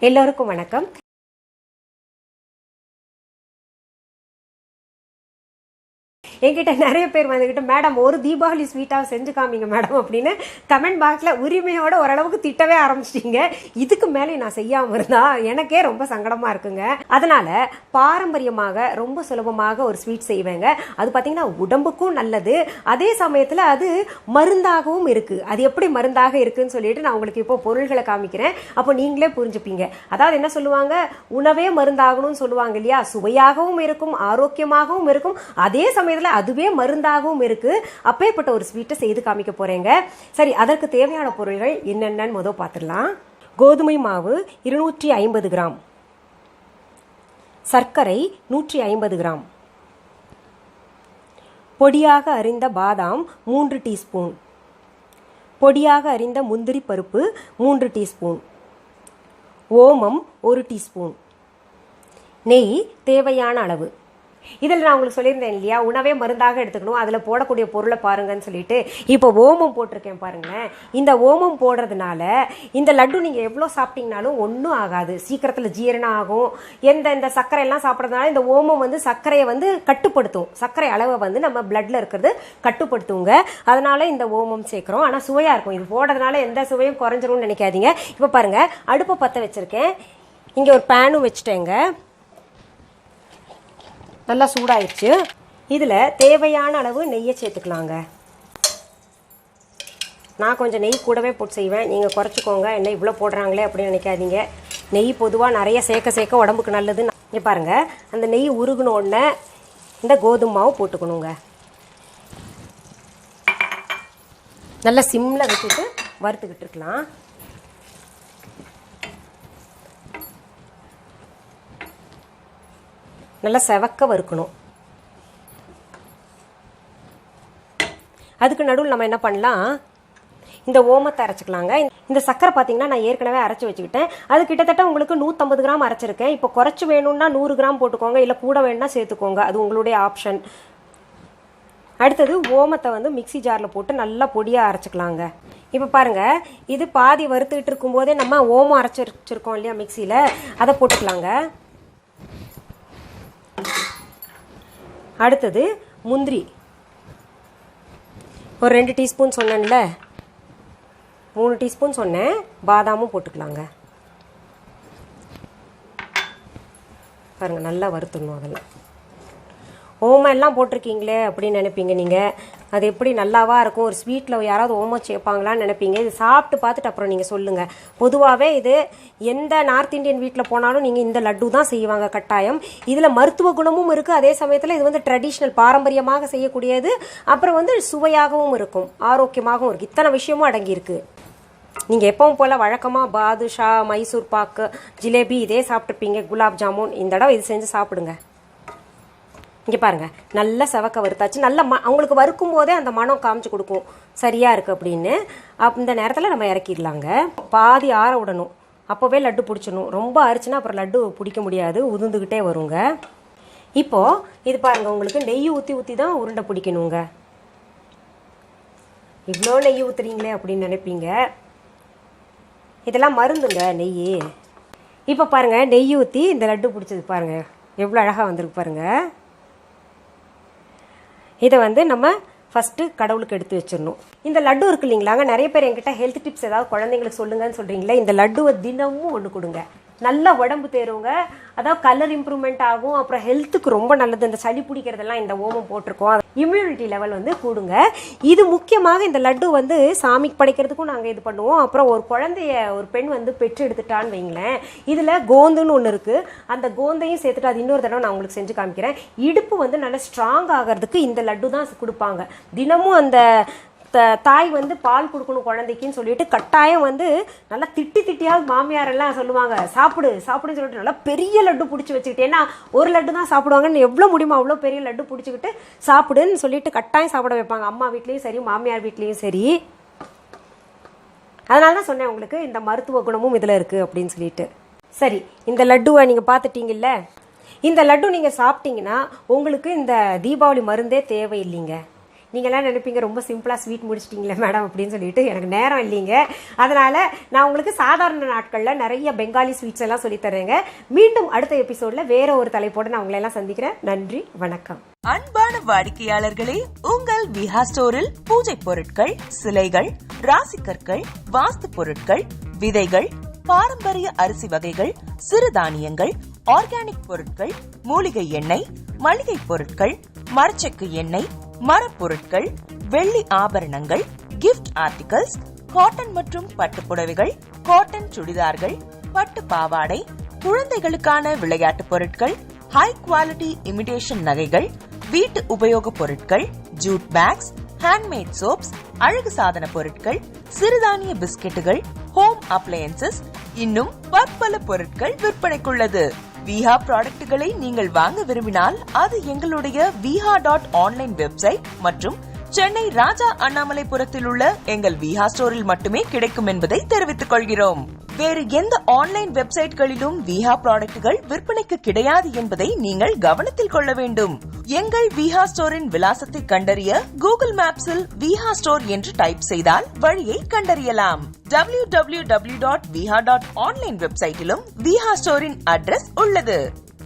எல்லோருக்கும் வணக்கம். என்கிட்ட நிறைய பேர் வந்துக்கிட்டு மேடம் ஒரு தீபாவளி ஸ்வீட்டாக செஞ்சு காமிங்க மேடம் அப்படின்னு கமெண்ட் பாக்ஸில் உரிமையோட ஓரளவுக்கு திட்டவே ஆரம்பிச்சிட்டிங்க. இதுக்கு மேலே நான் செய்யாமல் இருந்தால் எனக்கே ரொம்ப சங்கடமாக இருக்குங்க. அதனால் பாரம்பரியமாக ரொம்ப சுலபமாக ஒரு ஸ்வீட் செய்வேங்க. அது பார்த்திங்கன்னா உடம்புக்கும் நல்லது, அதே சமயத்தில் அது மருந்தாகவும் இருக்குது. அது எப்படி மருந்தாக இருக்குதுன்னு சொல்லிட்டு நான் உங்களுக்கு இப்போ பொருள்களை காமிக்கிறேன். அப்போ நீங்களே புரிஞ்சுப்பீங்க. அதாவது என்ன சொல்லுவாங்க, உணவே மருந்தாகணும்னு சொல்லுவாங்க இல்லையா? சுவையாகவும் இருக்கும், ஆரோக்கியமாகவும் இருக்கும், அதே சமயத்தில் அதுவே மருந்தாகவும் இருக்கு. அப்பேற்பட்ட ஒரு ஸ்வீட்டை செய்து காமிக்க போறேங்க. சரி, அதற்கு தேவையான பொருள்கள் என்னென்னு முதல் பார்த்துடலாம். கோதுமை மாவு 250 கிராம், சர்க்கரை 150 கிராம், பொடியாக அரிந்த பாதாம் 3 டீஸ்பூன், பொடியாக அரிந்த முந்திரி பருப்பு 3 டீஸ்பூன், ஓமம் 1 டீஸ்பூன், நெய் தேவையான அளவு. இதில் நான் உங்களுக்கு சொல்லியிருந்தேன் இல்லையா, உணவே மருந்தாக எடுத்துக்கணும், அதில் போடக்கூடிய பொருளை பாருங்கன்னு சொல்லிட்டு. இப்போ ஓமம் போட்டிருக்கேன் பாருங்களேன். இந்த ஓமம் போடுறதுனால இந்த லட்டு நீங்கள் எவ்வளோ சாப்பிட்டீங்கனாலும் ஒன்றும் ஆகாது, சீக்கிரத்தில் ஜீரணம் ஆகும். இந்த சர்க்கரை எல்லாம் சாப்பிட்றதுனால இந்த ஓமம் வந்து சர்க்கரையை வந்து கட்டுப்படுத்தும், சர்க்கரை அளவை வந்து நம்ம பிளட்ல இருக்கிறது கட்டுப்படுத்துங்க. அதனால இந்த ஓமம் சேர்க்குறோம். ஆனால் சுவையாக இருக்கும். இது போடுறதுனால எந்த சுவையும் குறைஞ்சிரும்னு நினைக்காதீங்க. இப்போ பாருங்க, அடுப்பை பற்ற வச்சிருக்கேன். இங்கே ஒரு பேனும் வச்சுட்டேங்க. நல்லா சூடாயிடுச்சு. இதில் தேவையான அளவு நெய்யை சேர்த்துக்கலாங்க. நான் கொஞ்சம் நெய் கூடவே போட்டு செய்வேன், நீங்கள் குறைச்சிக்கோங்க. என்ன இவ்வளோ போடுறாங்களே அப்படின்னு நினைக்காதீங்க. நெய் பொதுவாக நிறைய சேர்க்க உடம்புக்கு நல்லது. இங்கே பாருங்கள், அந்த நெய் உருகுன உடனே இந்த கோதுமை மாவு போட்டுக்கணுங்க. நல்லா சிம்மில் வச்சுட்டு வறுத்துக்கிட்டு இருக்கலாம். நல்லா செவக்க வறுக்கணும். அதுக்கு நடுவில் நம்ம என்ன பண்ணலாம், இந்த ஓமத்தை அரைச்சிக்கலாங்க. இந்த சக்கரை பார்த்தீங்கன்னா நான் ஏற்கனவே அரைச்சி வச்சுக்கிட்டேன். அது கிட்டத்தட்ட உங்களுக்கு 150 கிராம் அரைச்சிருக்கேன். இப்போ குறைச்சி வேணும்னா 100 கிராம் போட்டுக்கோங்க, இல்லை கூட வேணும்னா சேர்த்துக்கோங்க, அது உங்களுடைய ஆப்ஷன். அடுத்தது ஓமத்தை வந்து மிக்சி ஜாரில் போட்டு நல்லா பொடியாக அரைச்சிக்கலாங்க. இப்போ பாருங்கள், இது பாதி வறுத்துக்கிட்டு இருக்கும்போதே நம்ம ஓமம் அரைச்சி வச்சுருக்கோம் இல்லையா மிக்சியில், அதை போட்டுக்கலாங்க. அடுத்தது முந்திரி ஒரு 2 டீஸ்பூன் சொன்னேன்ல, 3 டீஸ்பூன் சொன்னேன். பாதாமும் போட்டுக்கலாங்க. பாருங்கள், நல்லா வறுத்துடணும். அதெல்லாம் ஓமம் எல்லாம் போட்டிருக்கீங்களே அப்படின்னு நினைப்பீங்க நீங்கள். அது எப்படி நல்லாவா இருக்கும், ஒரு ஸ்வீட்டில் யாராவது ஓமம் சேர்ப்பாங்களான்னு நினைப்பீங்க. இது சாப்பிட்டு பார்த்துட்டு அப்புறம் நீங்கள் சொல்லுங்கள். பொதுவாகவே இது எந்த நார்த் இந்தியன் வீட்டில் போனாலும் நீங்கள் இந்த லட்டு தான் செய்வாங்க கட்டாயம். இதில் மருத்துவ குணமும் இருக்குது, அதே சமயத்தில் இது வந்து ட்ரெடிஷ்னல் பாரம்பரியமாக செய்யக்கூடியது. அப்புறம் வந்து சுவையாகவும் இருக்கும், ஆரோக்கியமாகவும் இருக்குது. இத்தனை விஷயமும் அடங்கியிருக்கு. நீங்கள் எப்பவும் போல் வழக்கமாக பாதுஷா, மைசூர் பாக்கு, ஜிலேபி இதே சாப்பிட்ருப்பீங்க, குலாப் ஜாமுன். இந்த தடவை இது செஞ்சு சாப்பிடுங்க. இங்கே பாருங்கள், நல்லா செவக்க வறுத்தாச்சு. நல்லா அவங்களுக்கு வறுக்கும் போதே அந்த மனம் காமிச்சு கொடுக்கும் சரியாக இருக்குது அப்படின்னு. இந்த நேரத்தில் நம்ம இறக்கிடலாங்க. பாதி ஆற விடணும், அப்போவே லட்டு பிடிச்சிடணும். ரொம்ப அரிச்சுன்னா அப்புறம் லட்டு பிடிக்க முடியாது, உதிர்ந்துக்கிட்டே வருங்க. இப்போது இது பாருங்கள், உங்களுக்கு நெய் ஊற்றி தான் உருண்டை பிடிக்கணுங்க. இவ்வளோ நெய் ஊற்றுறீங்களே அப்படின்னு நினைப்பீங்க. இதெல்லாம் மருந்துங்க நெய். இப்போ பாருங்கள், நெய் ஊற்றி இந்த லட்டு பிடிச்சது பாருங்கள் எவ்வளோ அழகாக வந்திருக்கு பாருங்கள். இதை வந்து நம்ம ஃபஸ்ட்டு கடவுளுக்கு எடுத்து வச்சிடணும். இந்த லட்டு இருக்கு இல்லைங்களாங்க, நிறைய பேர் என்கிட்ட ஹெல்த் டிப்ஸ் ஏதாவது குழந்தைங்களுக்கு சொல்லுங்கன்னு சொல்கிறீங்களே. இந்த லட்டுவை தினமும் ஒன்று கொடுங்க, நல்லா உடம்பு தேருங்க. அதாவது கலர் இம்ப்ரூவ்மெண்ட் ஆகும், அப்புறம் ஹெல்த்துக்கு ரொம்ப நல்லது. இந்த சளி பிடிக்கிறதெல்லாம் இந்த ஓமம் போட்டிருக்கோம், இம்யூனிட்டி லெவல் வந்து கூடுங்க. இது முக்கியமாக இந்த லட்டு வந்து சாமிக்கு படைக்கிறதுக்கும் நாங்கள் இது பண்ணுவோம். அப்புறம் ஒரு குழந்தைய ஒரு பெண் வந்து பெற்று எடுத்துட்டான்னு வைங்களேன், இதில் கோந்துன்னு ஒன்று இருக்குது, அந்த கோந்தையும் சேர்த்துட்டு அது இன்னொரு தடவை நான் உங்களுக்கு செஞ்சு காமிக்கிறேன். இடுப்பு வந்து நல்லா ஸ்ட்ராங் ஆகிறதுக்கு இந்த லட்டு தான் கொடுப்பாங்க. தினமும் அந்த தாய் வந்து பால் கொடுக்கணும் குழந்தைக்குன்னு சொல்லிட்டு கட்டாயம் வந்து நல்லா திட்டியாவது மாமியாரெல்லாம் சொல்லுவாங்க, சாப்பிடு சாப்பிடுன்னு சொல்லிட்டு நல்லா பெரிய லட்டு பிடிச்சி வச்சுக்கிட்டு. ஏன்னா ஒரு லட்டு தான் சாப்பிடுவாங்கன்னு, எவ்வளோ முடியுமோ அவ்வளோ பெரிய லட்டு பிடிச்சிக்கிட்டு சாப்பிடுன்னு சொல்லிட்டு கட்டாயம் சாப்பிட வைப்பாங்க, அம்மா வீட்லேயும் சரி மாமியார் வீட்லேயும் சரி. அதனால தான் சொன்னேன் உங்களுக்கு இந்த மருத்துவ குணமும் இதில் இருக்குது அப்படின்னு சொல்லிட்டு. சரி, இந்த லட்டுவை நீங்கள் பார்த்துட்டீங்கல்ல, இந்த லட்டு நீங்கள் சாப்பிட்டீங்கன்னா உங்களுக்கு இந்த தீபாவளி மருந்தே தேவையில்லைங்க. நீங்க எல்லாம் நினைப்பீங்க ரொம்ப சிம்பிளா ஸ்வீட் முடிச்சிட்டீங்களே மேடம் அப்படின்னு சொல்லிட்டு. எனக்கு நேரம் இல்லைங்க, அதனால நான் உங்களுக்கு சாதாரண நாட்கள்ல நிறைய பெங்காலி ஸ்வீட்ஸ் எல்லாம் சொல்லி தரேங்க. மீண்டும் அடுத்த எபிசோட்ல வேற ஒரு தலைப்போட நான் உங்களை எல்லாம் சந்திக்கிறேன். நன்றி, வணக்கம். அன்பான வாடிக்கையாளர்களே, உங்கள் விஹா ஸ்டோரில் பூஜை பொருட்கள், சிலைகள், ராசிக்கற்கள், வாஸ்து பொருட்கள், விதைகள், பாரம்பரிய அரிசி வகைகள், சிறுதானியங்கள், ஆர்கானிக் பொருட்கள், மூலிகை எண்ணெய், மளிகை பொருட்கள், மரச்செக்கு எண்ணெய், மரப்பொருட்கள், வெள்ளி ஆபரணங்கள், கிஃப்ட் ஆர்டிகல்ஸ், காட்டன் மற்றும் பட்டு புடவைகள், காட்டன் சுடிதார்கள், பட்டு பாவாடை, குழந்தைகளுக்கான விளையாட்டு பொருட்கள், ஹை குவாலிட்டி இமிடேஷன் நகைகள், வீட்டு உபயோக பொருட்கள், ஜூட் பேக்ஸ், ஹேண்ட்மேட் சோப்ஸ், அழகு சாதன பொருட்கள், சிறுதானிய பிஸ்கெட்டுகள், ஹோம் அப்ளையன்சஸ், இன்னும் பற்பல பொருட்கள் விற்பனைக்குள்ளது. விஹா ப்ராடக்ட்களை நீங்கள் வாங்க விரும்பினால் அது எங்களுடைய viha.online வெப்சைட் மற்றும் சென்னை ராஜா அண்ணாமலைபுரத்தில் உள்ள எங்கள் விஹா ஸ்டோரில் மட்டுமே கிடைக்கும் என்பதை தெரிவித்துக் கொள்கிறோம். வேறு எந்த ஆன்லைன் வெப்சைட்களிலும் விஹா ப்ராடக்ட்கள் விற்பனைக்கு கிடையாது என்பதை நீங்கள் கவனத்தில் கொள்ள வேண்டும். எங்கள் விஹா ஸ்டோரின் விலாசத்தை கண்டறிய கூகுள் மேப்ஸில் விஹா ஸ்டோர் என்று டைப் செய்தால் வழியை கண்டறியலாம். www.viha.online வெப்சைட்டிலும் விஹா ஸ்டோரின் அட்ரஸ் உள்ளது.